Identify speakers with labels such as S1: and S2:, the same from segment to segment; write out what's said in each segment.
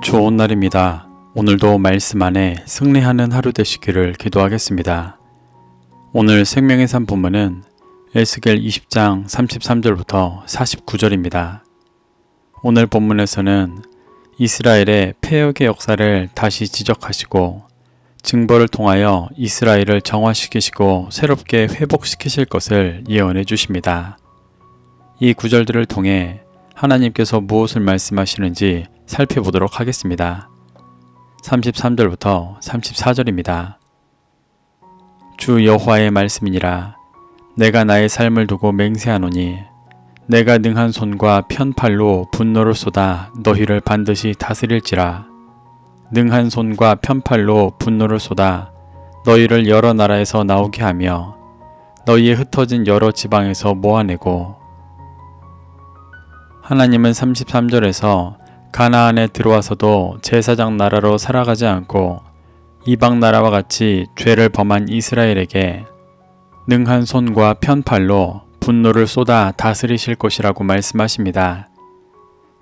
S1: 좋은 날입니다. 오늘도 말씀 안에 승리하는 하루 되시기를 기도하겠습니다. 오늘 생명의 산 본문은 에스겔 20장 33절부터 49절입니다. 오늘 본문에서는 이스라엘의 패역의 역사를 다시 지적하시고 징벌을 통하여 이스라엘을 정화시키시고 새롭게 회복시키실 것을 예언해 주십니다. 이 구절들을 통해 하나님께서 무엇을 말씀하시는지 살펴보도록 하겠습니다. 33절부터 34절입니다. 주 여호와의 말씀이니라. 내가 나의 삶을 두고 맹세하노니 내가 능한 손과 편팔로 분노를 쏟아 너희를 반드시 다스릴지라. 능한 손과 편팔로 분노를 쏟아 너희를 여러 나라에서 나오게 하며 너희의 흩어진 여러 지방에서 모아내고. 하나님은 33절에서 가나안에 들어와서도 제사장 나라로 살아가지 않고 이방 나라와 같이 죄를 범한 이스라엘에게 능한 손과 편팔로 분노를 쏟아 다스리실 것이라고 말씀하십니다.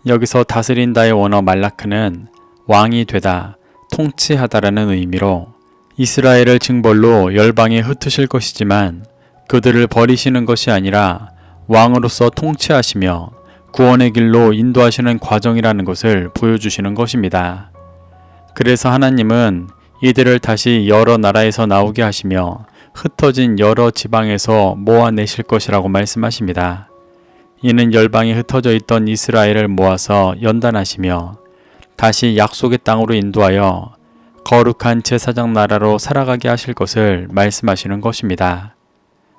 S1: 여기서 다스린다의 원어 말라크는 왕이 되다, 통치하다라는 의미로 이스라엘을 징벌로 열방에 흩으실 것이지만 그들을 버리시는 것이 아니라 왕으로서 통치하시며 구원의 길로 인도하시는 과정이라는 것을 보여주시는 것입니다. 그래서 하나님은 이들을 다시 여러 나라에서 나오게 하시며 흩어진 여러 지방에서 모아내실 것이라고 말씀하십니다. 이는 열방에 흩어져 있던 이스라엘을 모아서 연단하시며 다시 약속의 땅으로 인도하여 거룩한 제사장 나라로 살아가게 하실 것을 말씀하시는 것입니다.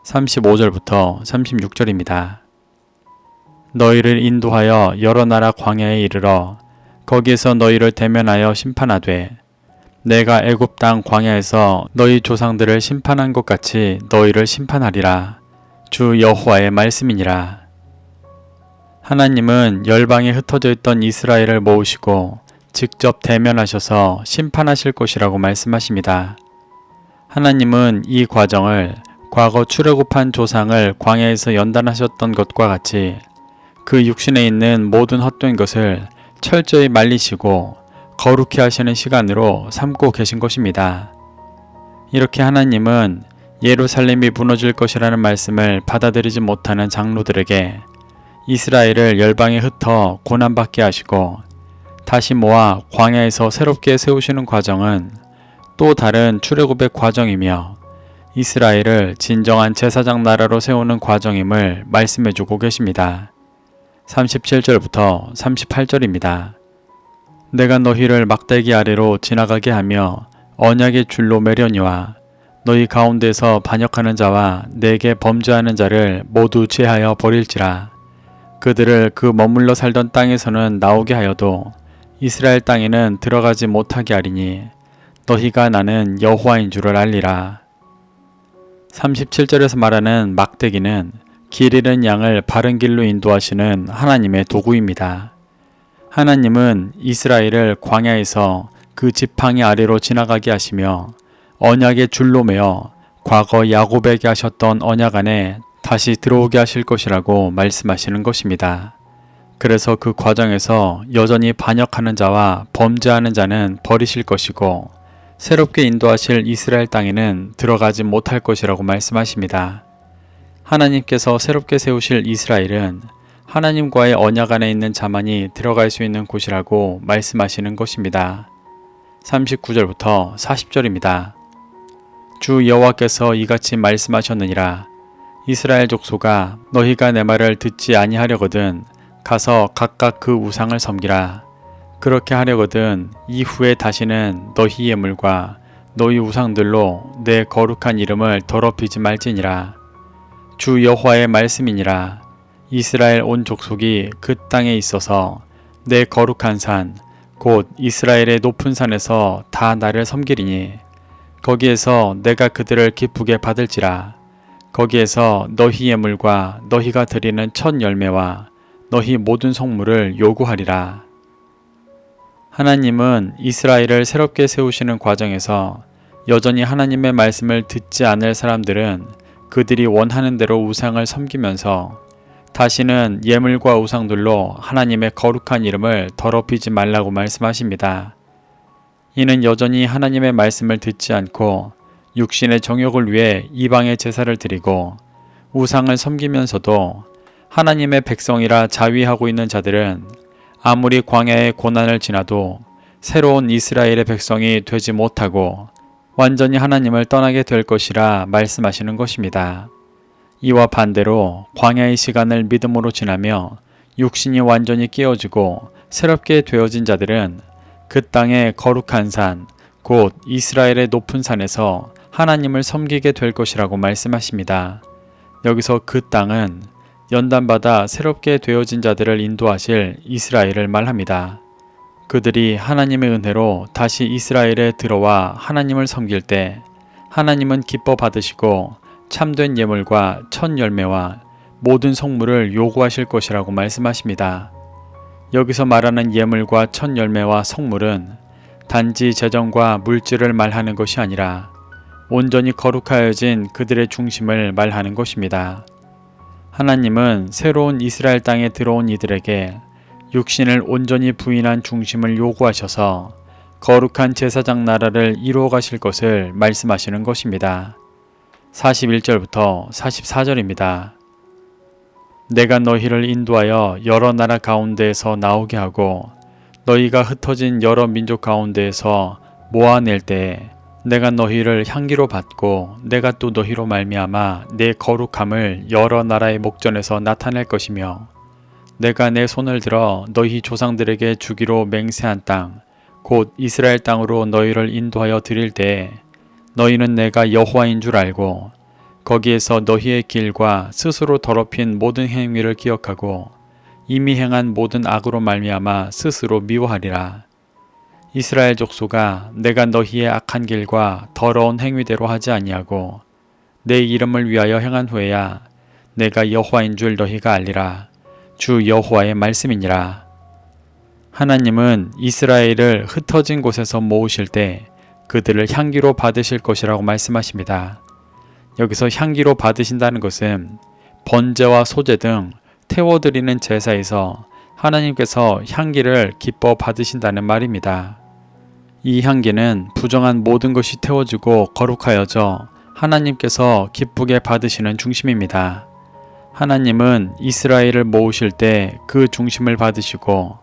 S1: 35절부터 36절입니다. 너희를 인도하여 여러 나라 광야에 이르러 거기에서 너희를 대면하여 심판하되 내가 애굽 땅 광야에서 너희 조상들을 심판한 것 같이 너희를 심판하리라. 주 여호와의 말씀이니라. 하나님은 열방에 흩어져 있던 이스라엘을 모으시고 직접 대면하셔서 심판하실 것이라고 말씀하십니다. 하나님은 이 과정을 과거 출애굽한 조상을 광야에서 연단하셨던 것과 같이 그 육신에 있는 모든 헛된 것을 철저히 말리시고 거룩히 하시는 시간으로 삼고 계신 것입니다. 이렇게 하나님은 예루살렘이 무너질 것이라는 말씀을 받아들이지 못하는 장로들에게 이스라엘을 열방에 흩어 고난받게 하시고 다시 모아 광야에서 새롭게 세우시는 과정은 또 다른 출애굽의 과정이며 이스라엘을 진정한 제사장 나라로 세우는 과정임을 말씀해주고 계십니다. 37절부터 38절입니다. 내가 너희를 막대기 아래로 지나가게 하며 언약의 줄로 매려니와 너희 가운데서 반역하는 자와 내게 범죄하는 자를 모두 제하여 버릴지라. 그들을 그 머물러 살던 땅에서는 나오게 하여도 이스라엘 땅에는 들어가지 못하게 하리니 너희가 나는 여호와인 줄을 알리라. 37절에서 말하는 막대기는 길 잃은 양을 바른 길로 인도하시는 하나님의 도구입니다. 하나님은 이스라엘을 광야에서 그 지팡이 아래로 지나가게 하시며 언약의 줄로 매어 과거 야곱에게 하셨던 언약 안에 다시 들어오게 하실 것이라고 말씀하시는 것입니다. 그래서 그 과정에서 여전히 반역하는 자와 범죄하는 자는 버리실 것이고 새롭게 인도하실 이스라엘 땅에는 들어가지 못할 것이라고 말씀하십니다. 하나님께서 새롭게 세우실 이스라엘은 하나님과의 언약 안에 있는 자만이 들어갈 수 있는 곳이라고 말씀하시는 것입니다. 39절부터 40절입니다. 주 여호와께서 이같이 말씀하셨느니라. 이스라엘 족속아, 너희가 내 말을 듣지 아니하려거든 가서 각각 그 우상을 섬기라. 그렇게 하려거든 이후에 다시는 너희 예물과 너희 우상들로 내 거룩한 이름을 더럽히지 말지니라. 주 여호와의 말씀이니라. 이스라엘 온 족속이 그 땅에 있어서 내 거룩한 산, 곧 이스라엘의 높은 산에서 다 나를 섬기리니 거기에서 내가 그들을 기쁘게 받을지라. 거기에서 너희 예물과 너희가 드리는 첫 열매와 너희 모든 성물을 요구하리라. 하나님은 이스라엘을 새롭게 세우시는 과정에서 여전히 하나님의 말씀을 듣지 않을 사람들은 그들이 원하는 대로 우상을 섬기면서 다시는 예물과 우상들로 하나님의 거룩한 이름을 더럽히지 말라고 말씀하십니다. 이는 여전히 하나님의 말씀을 듣지 않고 육신의 정욕을 위해 이방의 제사를 드리고 우상을 섬기면서도 하나님의 백성이라 자위하고 있는 자들은 아무리 광야의 고난을 지나도 새로운 이스라엘의 백성이 되지 못하고 완전히 하나님을 떠나게 될 것이라 말씀하시는 것입니다. 이와 반대로 광야의 시간을 믿음으로 지나며 육신이 완전히 깨어지고 새롭게 되어진 자들은 그 땅의 거룩한 산, 곧 이스라엘의 높은 산에서 하나님을 섬기게 될 것이라고 말씀하십니다. 여기서 그 땅은 연단받아 새롭게 되어진 자들을 인도하실 이스라엘을 말합니다. 그들이 하나님의 은혜로 다시 이스라엘에 들어와 하나님을 섬길 때 하나님은 기뻐 받으시고 참된 예물과 첫 열매와 모든 성물을 요구하실 것이라고 말씀하십니다. 여기서 말하는 예물과 첫 열매와 성물은 단지 재정과 물질을 말하는 것이 아니라 온전히 거룩하여진 그들의 중심을 말하는 것입니다. 하나님은 새로운 이스라엘 땅에 들어온 이들에게 육신을 온전히 부인한 중심을 요구하셔서 거룩한 제사장 나라를 이루어 가실 것을 말씀하시는 것입니다. 41절부터 44절입니다. 내가 너희를 인도하여 여러 나라 가운데에서 나오게 하고 너희가 흩어진 여러 민족 가운데에서 모아낼 때에 내가 너희를 향기로 받고 내가 또 너희로 말미암아 내 거룩함을 여러 나라의 목전에서 나타낼 것이며 내가 내 손을 들어 너희 조상들에게 주기로 맹세한 땅 곧 이스라엘 땅으로 너희를 인도하여 드릴 때에 너희는 내가 여호와인 줄 알고 거기에서 너희의 길과 스스로 더럽힌 모든 행위를 기억하고 이미 행한 모든 악으로 말미암아 스스로 미워하리라. 이스라엘 족속아, 내가 너희의 악한 길과 더러운 행위대로 하지 아니하고 내 이름을 위하여 행한 후에야 내가 여호와인 줄 너희가 알리라. 주 여호와의 말씀이니라. 하나님은 이스라엘을 흩어진 곳에서 모으실 때 그들을 향기로 받으실 것이라고 말씀하십니다. 여기서 향기로 받으신다는 것은 번제와 소제 등 태워드리는 제사에서 하나님께서 향기를 기뻐 받으신다는 말입니다. 이 향기는 부정한 모든 것이 태워지고 거룩하여져 하나님께서 기쁘게 받으시는 중심입니다. 하나님은 이스라엘을 모으실 때 그 중심을 받으시고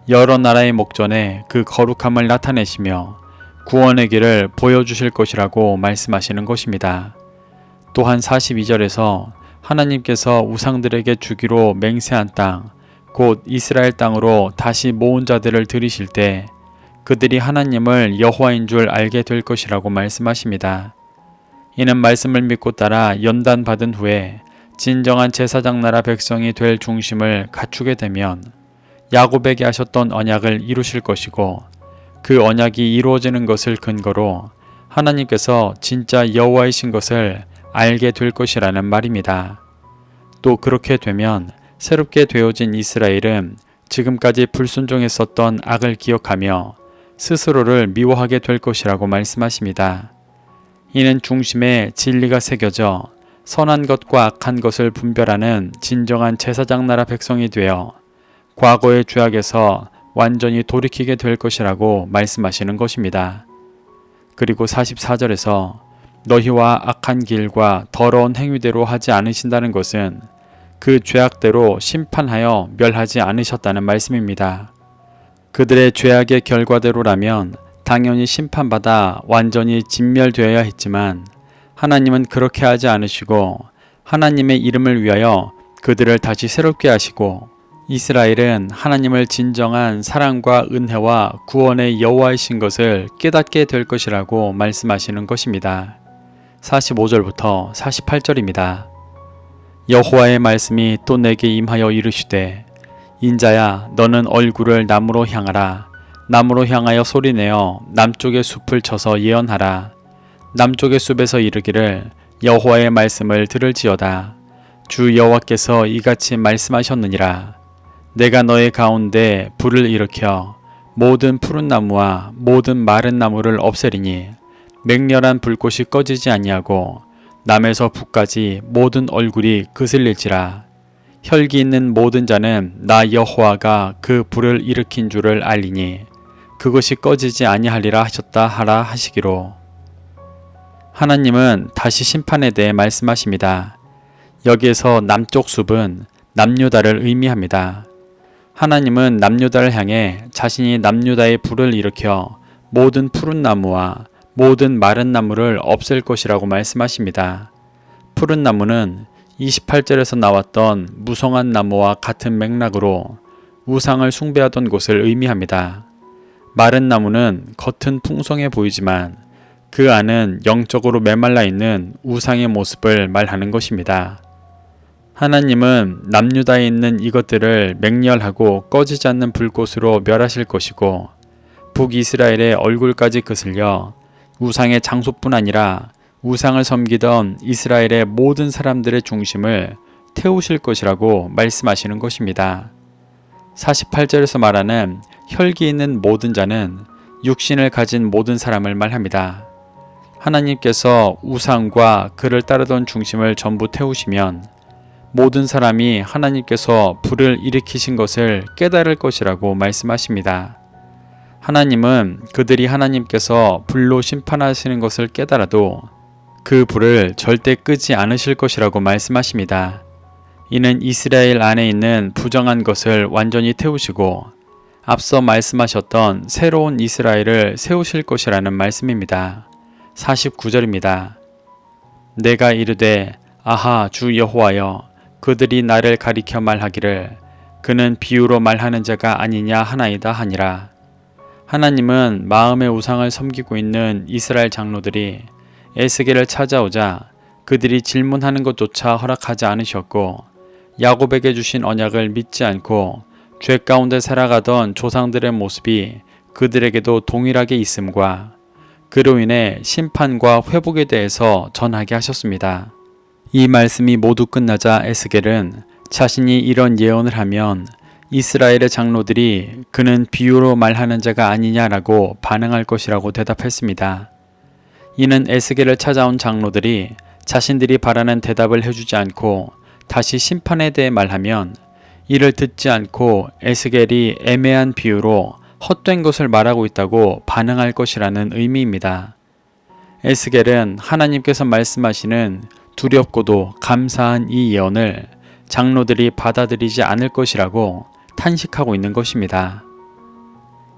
S1: 여러 나라의 목전에 그 거룩함을 나타내시며 구원의 길을 보여주실 것이라고 말씀하시는 것입니다. 또한 42절에서 하나님께서 우상들에게 주기로 맹세한 땅, 곧 이스라엘 땅으로 다시 모은 자들을 들이실 때 그들이 하나님을 여호와인 줄 알게 될 것이라고 말씀하십니다. 이는 말씀을 믿고 따라 연단받은 후에 진정한 제사장 나라 백성이 될 중심을 갖추게 되면 야곱에게 하셨던 언약을 이루실 것이고 그 언약이 이루어지는 것을 근거로 하나님께서 진짜 여호와이신 것을 알게 될 것이라는 말입니다. 또 그렇게 되면 새롭게 되어진 이스라엘은 지금까지 불순종했었던 악을 기억하며 스스로를 미워하게 될 것이라고 말씀하십니다. 이는 중심에 진리가 새겨져 선한 것과 악한 것을 분별하는 진정한 제사장 나라 백성이 되어 과거의 죄악에서 완전히 돌이키게 될 것이라고 말씀하시는 것입니다. 그리고 44절에서 너희와 악한 길과 더러운 행위대로 하지 않으신다는 것은 그 죄악대로 심판하여 멸하지 않으셨다는 말씀입니다. 그들의 죄악의 결과대로라면 당연히 심판받아 완전히 진멸되어야 했지만 하나님은 그렇게 하지 않으시고 하나님의 이름을 위하여 그들을 다시 새롭게 하시고 이스라엘은 하나님을 진정한 사랑과 은혜와 구원의 여호와이신 것을 깨닫게 될 것이라고 말씀하시는 것입니다. 45절부터 48절입니다. 여호와의 말씀이 또 내게 임하여 이르시되 인자야 너는 얼굴을 남으로 향하라. 남으로 향하여 소리내어 남쪽의 숲을 쳐서 예언하라. 남쪽의 숲에서 이르기를 여호와의 말씀을 들을지어다. 주 여호와께서 이같이 말씀하셨느니라. 내가 너의 가운데 불을 일으켜 모든 푸른 나무와 모든 마른 나무를 없애리니 맹렬한 불꽃이 꺼지지 아니하고 남에서 북까지 모든 얼굴이 그슬릴지라. 혈기 있는 모든 자는 나 여호와가 그 불을 일으킨 줄을 알리니 그것이 꺼지지 아니하리라 하셨다 하라 하시기로. 하나님은 다시 심판에 대해 말씀하십니다. 여기에서 남쪽 숲은 남유다를 의미합니다. 하나님은 남유다를 향해 자신이 남유다의 불을 일으켜 모든 푸른 나무와 모든 마른 나무를 없앨 것이라고 말씀하십니다. 푸른 나무는 28절에서 나왔던 무성한 나무와 같은 맥락으로 우상을 숭배하던 곳을 의미합니다. 마른 나무는 겉은 풍성해 보이지만 그 안은 영적으로 메말라 있는 우상의 모습을 말하는 것입니다. 하나님은 남유다에 있는 이것들을 맹렬하고 꺼지지 않는 불꽃으로 멸하실 것이고 북이스라엘의 얼굴까지 거슬려 우상의 장소뿐 아니라 우상을 섬기던 이스라엘의 모든 사람들의 중심을 태우실 것이라고 말씀하시는 것입니다. 48절에서 말하는 혈기 있는 모든 자는 육신을 가진 모든 사람을 말합니다. 하나님께서 우상과 그를 따르던 중심을 전부 태우시면 모든 사람이 하나님께서 불을 일으키신 것을 깨달을 것이라고 말씀하십니다. 하나님은 그들이 하나님께서 불로 심판하시는 것을 깨달아도 그 불을 절대 끄지 않으실 것이라고 말씀하십니다. 이는 이스라엘 안에 있는 부정한 것을 완전히 태우시고 앞서 말씀하셨던 새로운 이스라엘을 세우실 것이라는 말씀입니다. 49절입니다. 내가 이르되 아하 주 여호와여 그들이 나를 가리켜 말하기를 그는 비유로 말하는 자가 아니냐 하나이다 하니라. 하나님은 마음의 우상을 섬기고 있는 이스라엘 장로들이 에스겔을 찾아오자 그들이 질문하는 것조차 허락하지 않으셨고 야곱에게 주신 언약을 믿지 않고 죄 가운데 살아가던 조상들의 모습이 그들에게도 동일하게 있음과 그로 인해 심판과 회복에 대해서 전하게 하셨습니다. 이 말씀이 모두 끝나자 에스겔은 자신이 이런 예언을 하면 이스라엘의 장로들이 그는 비유로 말하는 자가 아니냐라고 반응할 것이라고 대답했습니다. 이는 에스겔을 찾아온 장로들이 자신들이 바라는 대답을 해주지 않고 다시 심판에 대해 말하면 이를 듣지 않고 에스겔이 애매한 비유로 헛된 것을 말하고 있다고 반응할 것이라는 의미입니다. 에스겔은 하나님께서 말씀하시는 두렵고도 감사한 이 예언을 장로들이 받아들이지 않을 것이라고 탄식하고 있는 것입니다.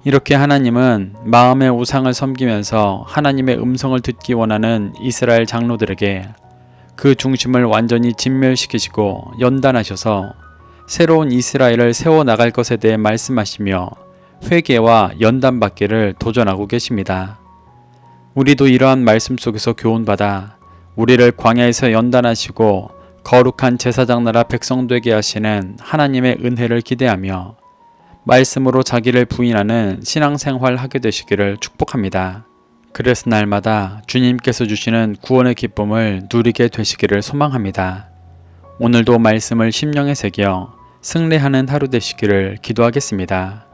S1: 이렇게 하나님은 마음의 우상을 섬기면서 하나님의 음성을 듣기 원하는 이스라엘 장로들에게 그 중심을 완전히 진멸시키시고 연단하셔서 새로운 이스라엘을 세워나갈 것에 대해 말씀하시며 회개와 연단받기를 도전하고 계십니다. 우리도 이러한 말씀 속에서 교훈받아 우리를 광야에서 연단하시고 거룩한 제사장 나라 백성 되게 하시는 하나님의 은혜를 기대하며 말씀으로 자기를 부인하는 신앙생활 하게 되시기를 축복합니다. 그래서 날마다 주님께서 주시는 구원의 기쁨을 누리게 되시기를 소망합니다. 오늘도 말씀을 심령에 새겨 승리하는 하루 되시기를 기도하겠습니다.